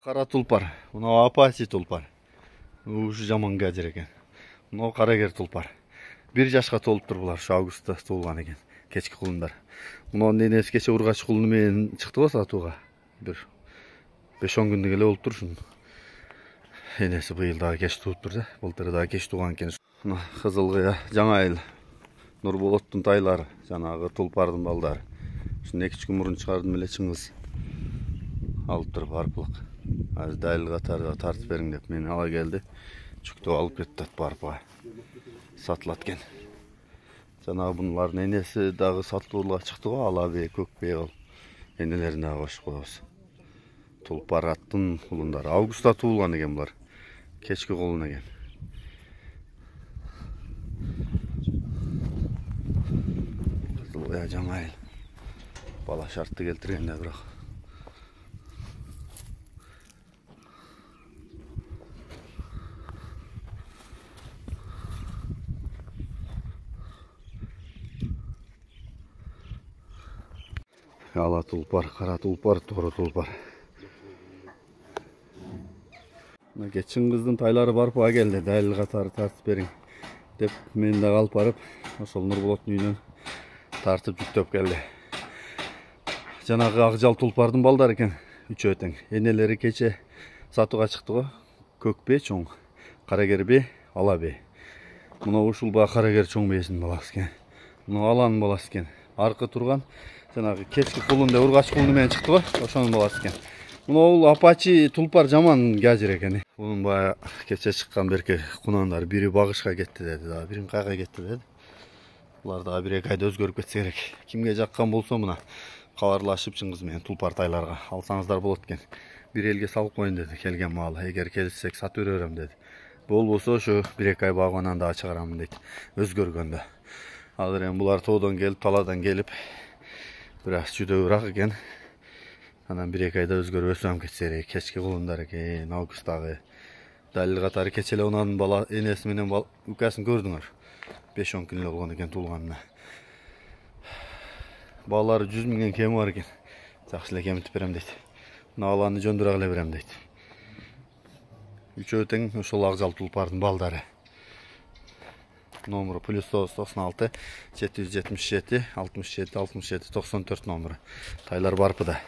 Kara tulpar. Muna apasi tulpar. Uшу жаман гаджер екен. Мынау қарагер тұлпар. 1 жашқа толып тұр бұлар, шу августта туылған екен. Кешкі құлындар. Мынау енесі кеше ұрғашы құлынымен шықты ғой сатуға. Bir 5-10 күндік еле болып тұр шын. Енесі бұйыл дағы кеш туып тұр да. Былтыр дағы кеш туған екен. Мына қызылғия жаңа ел. Нұрболоттың тайлары, жаңағы тұлпардың балдары. Шын 2 мұрын шығардым еле шыңғыз. Алып тұрып арпылық. Az dayıl qatarga tartып берің деп мені ала келді. Жүкті алып кетті барпа. Сатылаткен. Жаңағы бұнлардың енесі дағы сатылуға шықты ғой, ала бе, көк бе ол. Енелерін дағы қош қойыз. Тұлпар аттың құлындары. Августта туылған екен бұлар. Кешкі құлын екен. Қызылғия жаңа ел. Бала шартты келтіргенде бірақ. Ала тұлпар, қара тұлпар, торы тұлпар. Geçen kыздың тайлары барпаға келді. Дәліл қатары тартып берің деп мен де қалып барып, ошол Нұрболоттың үйінен тартып жүктеп келді. Жаңағы ақжал тұлпардың балдары екен, үчөө тең. Енелері кеше сатуға шықты ғой. Көк бе, чоң, қарагер бе, ала бе. Мұна ушул ба қарагер чоң бесін баласы екен. Мұна аланың баласы екен. Арқы тұрған жаңағы кешкі құлында ұрғач құлынымен шықты ғой, ошоның баласы екен. Мұна ол апачи тұлпар жаман гаджер екен. Бұның бая кеше шыққан берке құнандар бірі бағышқа кетті деді, бірін қайға кетті деді. Бұлар да 1-2 айда өзгеріп кетсе керек. Кімге жаққан болса мұна хабарлашып шыңғызмен тұлпар тайларға алсаңыздар болады екен. Bir елге салып қойын деді, келген малы. Егер келсек сатып өререм деді. Бол болса ошо 1-2 ай бағынан да шығарамын дейді. Өзгергенде. Алыр енді бұлар тоудан келіп, таладан келіп biraz жүдөбүрак экен. Анан 1-2 айда өзгөрүп өсөм кетсери. Кечки кулундар экен, августтагы. Далил катары кечеле унанын бала энеси менен укасын көрдүңөр. 5-10 күн болгон экен туулганына. Балалары 100 миңден кеми бар экен. Жакшы эле кемитип берем дейт. Мына баланы жөндүрө эле берем дейт. Үчөө тең ошол акжал тулпардын балдары. Номеры +9 96 777 67 67 94 номері. Тайлар барпыда.